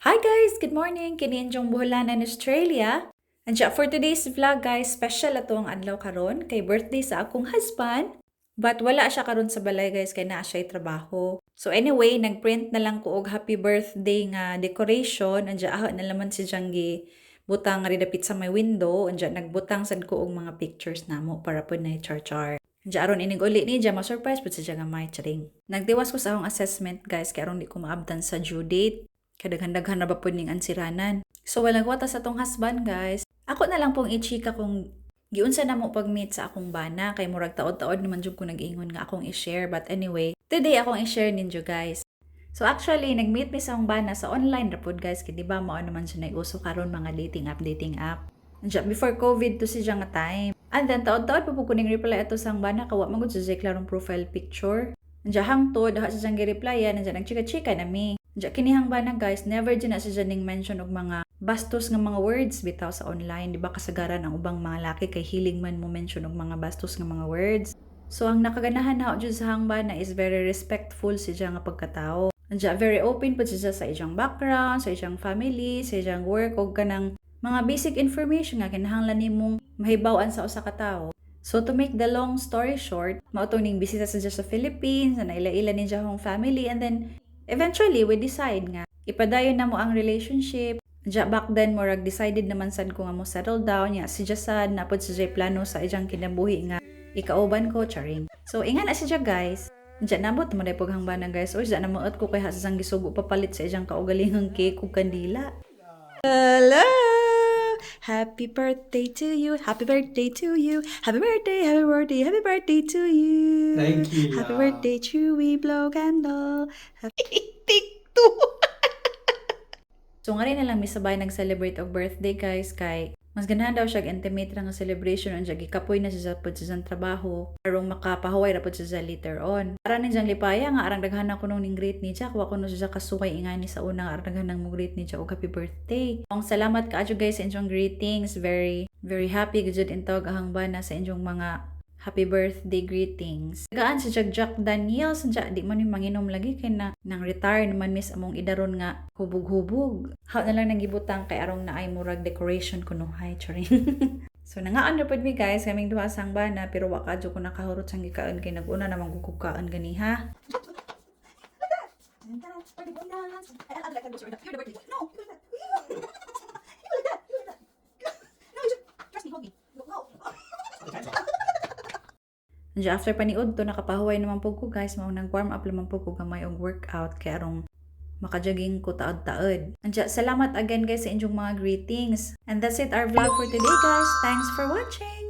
Hi guys! Good morning! Kini inyong buholanan Australia. Andiya for today's vlog guys, special ato ang adlaw karon kay birthday sa akong husband. But wala siya karon sa balay guys kay naa siya trabaho. So anyway, nagprint na lang ko og happy birthday nga decoration. Andiya aho na laman si Janggi butang nga dapit sa my window. Andiya nagbutang sad ko og mga pictures namo para pud na char-char. Andiya aron inig uli ni Diya ma-surprise pud si Diya nga may charing. Nagdiwas ko sa akong assessment guys kay aron di ko maabtan sa due date. Kadaghan-daghan na ba po ning ansiranan. So, walang wata sa tong husband, guys. Ako na lang pong i-chika kung giunsa na mo pag-meet sa akong bana. Kay murag taod-taod naman dyan ko nag-ingon nga akong i-share. But anyway, today akong i-share ninyo, guys. So, actually, nag-meet mi sa akong bana sa online rapod, guys. Kaya diba, mao naman siya nag-uso karon mga dating app. Andiyan, before COVID to siya nga time. And then, taod-taod pa po kuning reply ito sa akong bana. Kawa magod sa klarong profile picture. Andiyan, hangtod, daha sa siyang gi-replyan. Andiyan, nagchika-chika na mi. Diya kinihang ba na guys, never dyan na siya ning mention og mga bastos nga mga words bitaw sa online. Di ba kasagaran ang ubang mga laki kay hiling man mo mention og mga bastos nga mga words. So ang nakaganahan na dyan sa hangbana is very respectful si siya nga pagkatao. Diya very open po siya sa iyang background, sa iyang family, sa iyang work og kanang mga basic information nga kinahanglan nimong mahibaw-an sa usa ka tawo. So to make the long story short, mao ning bisita sa sa Philippines, na ila-ila ni hong family, and then eventually, we decide nga, ipadayon na mo ang relationship. Diya back then, morag decided naman sad ko nga mo settle down. Ya, si Jasad, napod si Jay plano sa ijang kinabuhi nga, ikauban ko, charing. So, inga na si Jay guys. Diya nabot mo na ipaghangbana guys. O, diya namuot ko kay hasang gisugo papalit sa ijang kaugalingang cake ug kandila. Hello! Happy birthday to you. Happy birthday to you. Happy birthday, happy birthday, happy birthday to you. Thank you. Happy birthday, Chewy, blow candle. TikTok. So nga rin na lang misabay nag-celebrate og birthday guys kay mas ganahan daw siya intimate ra nga celebration unsa gikapoy na siya pud sa trabaho arong makapahuway ra pud siya later on. Para ni jang lipaya nga arang daghan ko nung ning greet ni Jack wa ko no siya kasuway ingani sa una nga arang daghan mo greet ni Jack og happy birthday. Ang salamat kaadyo guys sa inyong greetings. Very happy gud intawag ahang bana sa inyong mga happy birthday greetings. Gaan si Jack Daniel, sadya di man yung manginom lagi kay nang retire naman miss among idaron nga hubog-hubog. How na lang nagibutang kay arong na ay murag decoration kuno hay charing. So nangaan na pod mi guys kaming duha sang bana pero wa kadyo ko nakahurot sang gikaon kay naguna namang gukukaan gani ha. Andiya after paniud to nakapahuway naman po ko guys mao nag warm up lamang po ko gamay og workout kay arong makajaging ko taod-taod. Andiya salamat again guys sa inyong mga greetings. And that's it our vlog for today guys. Thanks for watching.